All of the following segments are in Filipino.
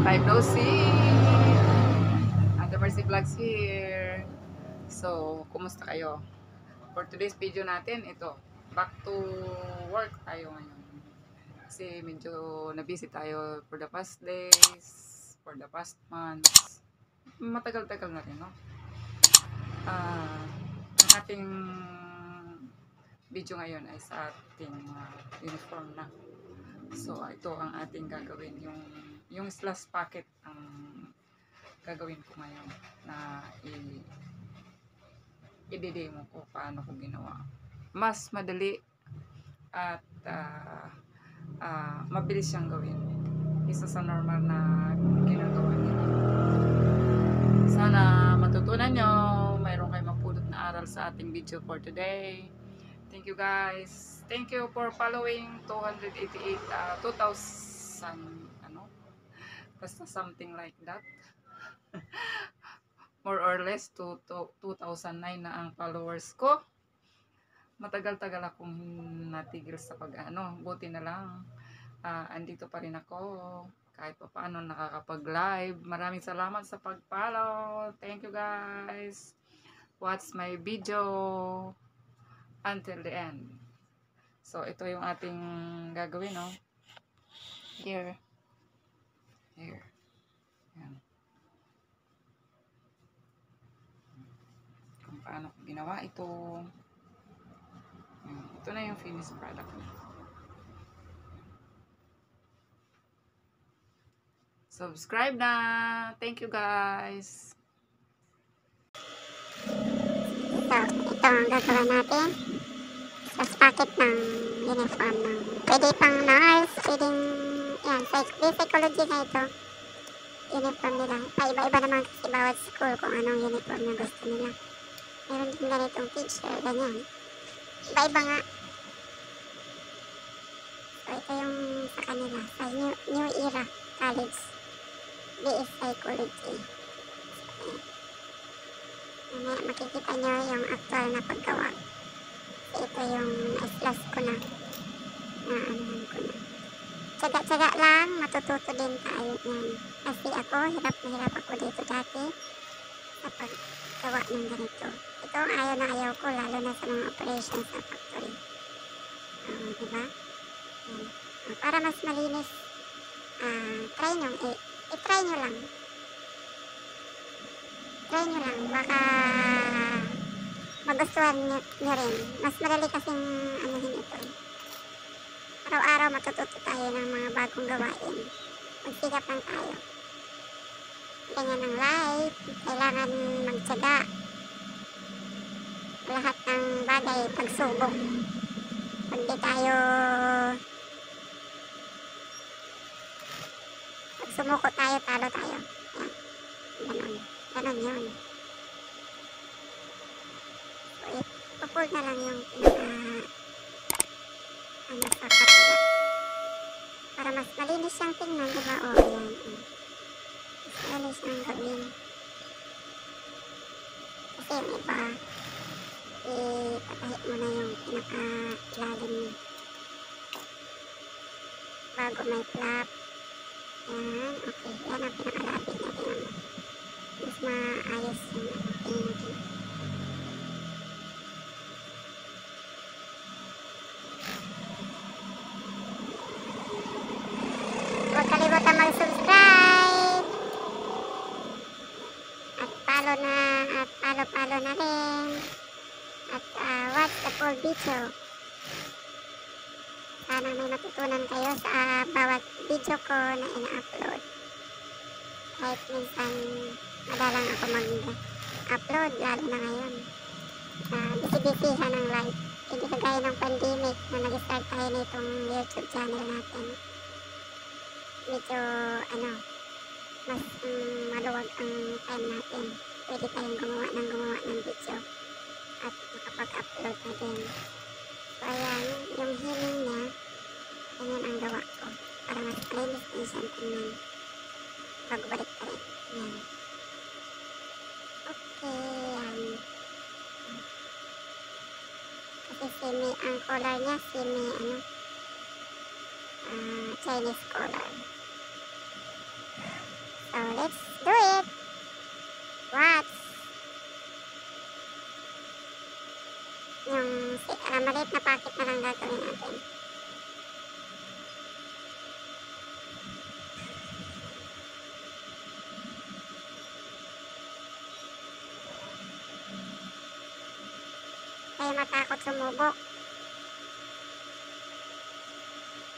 time no see. Ate Mercy Vlogs here. So, kumusta kayo? For today's video natin, ito, back to work tayo ngayon. Kasi medyo na-busy tayo for the past days, for the past months. Matagal-tagal na rin, no? Ang ating video ngayon ay sa ating uniform na. So, ito ang ating gagawin. Yung slash packet ang gagawin ko ngayon na i-demo ko paano ko ginawa. Mas madali at mabilis siyang gawin. Isa sa normal na ginagawa niya. Sana matutunan nyo. Mayroon kayong mapulot na aral sa ating video for today. Thank you guys. Thank you for following 288, 2,000, basta something like that. More or less, 2,009 na ang followers ko. Matagal-tagal akong natigil sa buti na lang. Andito pa rin ako. Kahit pa paano nakakapag-live. Maraming salamat sa pag-follow. Thank you guys. Watch my video until the end. So, ito yung ating gagawin, no? Here. Yan. Kung paano ko ginawa ito. Ito na yung finished product niya. Subscribe na! Thank you guys! Ito ang gagawa natin. Sa packet ng uniform ng pwede pang nurse, pwedeng yan, psychology na ito. Uniform nila. Iba-iba naman kasi bawat school kung anong uniform na gusto nila. Meron din ganitong teacher, ganyan. Iba-iba nga. So, ito yung sa kanila. Sa New Era College. BS Psychology. So, makikita nyo yung actual na paggawa. So, ito yung slash ko na. Anuhan ko na. Tsaga-tsaga lang, matututo din tayo yan. Kasi ako, hirap na hirap ako dito dati sa paggawa ng ganito. Ito ang ayaw na ayaw ko, lalo na sa mga operations sa factory. Diba? Yan. Para mas malinis, try nyo, i-try nyo lang. Try nyo lang, baka magustuhan nyo rin. Mas madali kasing anuhin ito. Araw-araw matututo tayo ng mga bagong gawain. Magsikap lang tayo. Ganyan ang life. Kailangan magtyaga. Lahat ng bagay pagsubok. Pag di tayo pag sumuko tayo, talo tayo. Yan. Ganon yun. So, ipapul na lang yung sa kapila. Para mas malinis siyang tingnan, diba? O, ayan. Mas malinis siyang gawin. Kasi yung iba, ipatahit mo na yung pinaka-ilalim niya. Bago may flap. Yan, okay. Yan ang pinaka-lapit niya. Tingnan mo. Mas maayos yung tingnan natin. Huwag kalimutan mag-subscribe at follow na rin at watch the full video. Sana may matutunan kayo sa bawat video ko na ina-upload. Kahit minsan madalang ako mag-upload, lalo na ngayon. Busy-busyhan ng life. Hindi kagaya ng pandemic na nag-start tayo nitong YouTube channel natin. Medyo mas maluwag ang time natin. Pwede tayong gumawa ng video at makapag-upload na din. So ayan, yung healing niya, ganyan ang gawa ko para mas malinis din siyang tingnan bago balik pa rin. Yan. Okay, yan. Kasi ang color niya, Chinese color. So, let's do it. Watch. Yung maliit na packet na lang gagawin natin. Kaya matakot sumubok.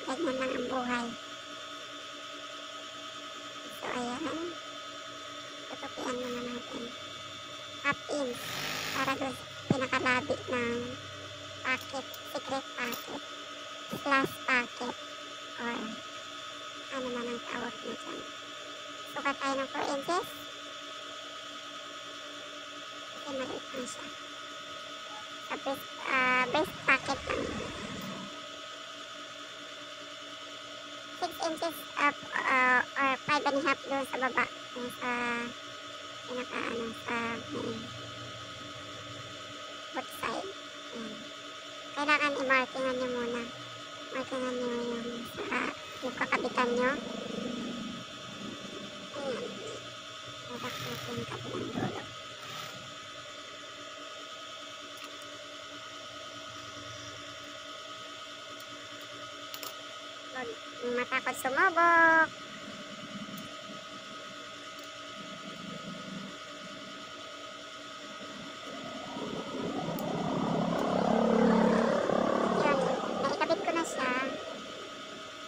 Ganyan lang ang buhay. So, ayan. Tutupian muna natin. Half inch. Para doon pinakalabi ng packet. Secret packet. Slash packet. Or ano man ang tawag na dyan. Sukat tayo ng 4 inches. Kasi maliit lang siya. Sa best packet lang. 6 inches up or 5 and a half doon sa baba. Yung sa sa both side. Kailangan i-markingan nyo muna. Markingan nyo yung kakabitan nyo. Ayan. Nadak natin yung kabilang dulo. Matakot sumubok. Yan, naikabit ko na siya.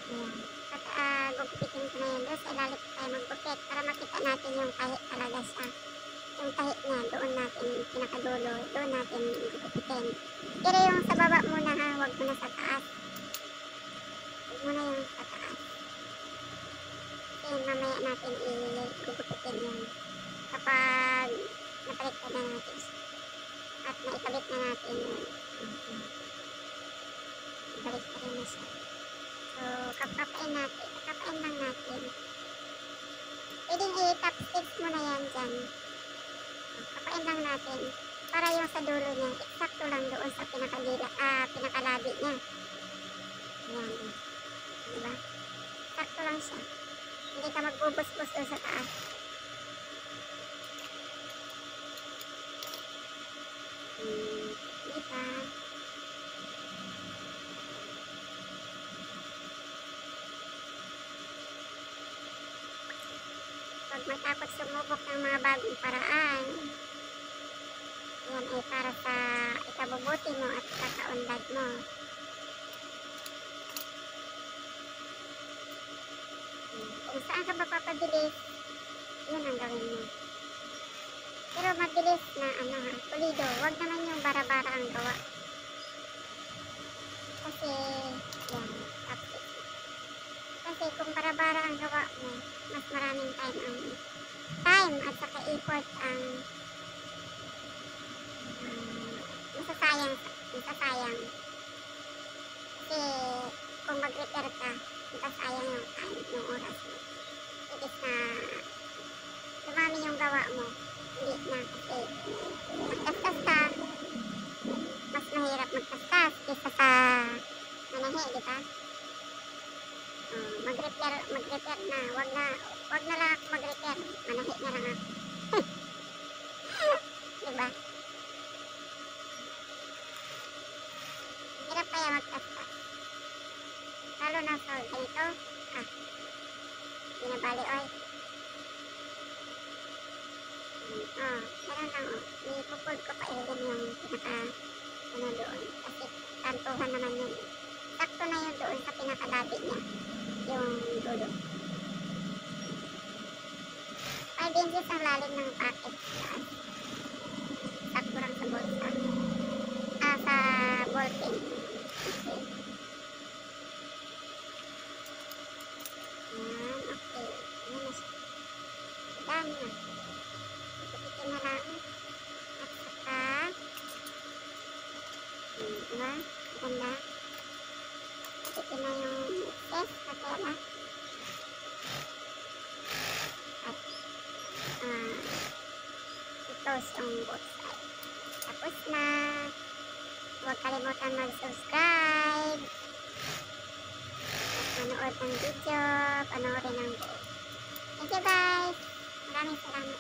Ayan. At gugupitin ko na yan. Doon sa ilalim tayo maggupit para makita natin yung tahi talaga siya. Yung tahi niya, doon natin, pinakadulo, doon natin gugupitin. Pero yung sa baba muna ha, huwag muna sa taas. Muna yung sa taas. Kasi mamaya natin i-gugupitin yun. Kapag napaliktad na natin at naikabit na natin yun. Ibaliktad na siya. So, kapapain lang natin. Pwedeng i-top stitch muna yan dyan. Kapain lang natin. Para yung sa dulo niya, eksakto lang doon sa pinakalabi niya. Ayan. Diba? Sakto lang siya. Hindi ka magbubus-bus doon sa taas. Diba? Huwag matakot sumubok ng mga bagong paraan. Yan ay para sa ikabubuti mo at kakaunlad mo. Kung saan ka mapapabilis, yun ang gawin mo. Pero mabilis na pulido. Huwag naman yung bara-bara ang gawa. Kasi, yan, tapos. Kasi kung bara-bara ang gawa mo, mas maraming time at saka effort ang masasayang. Kasi kung mag-repair ka, masasayang yung time, yung oras mo. Itis na dumami yung gawa mo. Hindi na kasi magkastas ka, mas mahirap magkastas kaysa sa manahe, di ba? Mag-repair na. Wag na lang ako mag-repair. Manahe na lang ako. Di ba? Hirap kaya magkastas. Lalo na sa ganito. Binabali oy. Meron lang ipupod ko pa din yung doon. Kasi kantuhan naman yun. Sakto na yun doon sa pinakalabi niya. Yung dulo. 5 inches ang lalim ng packet. Sakto lang sa bolsa. Sa ballpen. Okay. Ayan, okay. Ayan na siya. Done na. Ikupitin na lang. At saka, diba? Ganda. Ikupitin na yung excess na tela. At, i-close yung both side. Tapos na. Huwag kalimutan mag-subscribe. Manood ng video, panoorin ang buo. Thank you guys! Maraming salamat.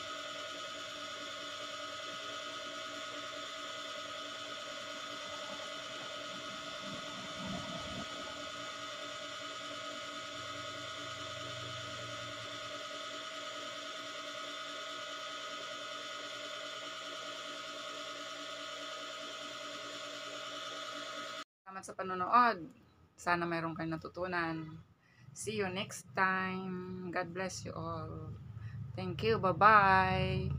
Salamat sa panonood. Sana mayroon kayong natutunan. See you next time. God bless you all. Thank you. Bye-bye.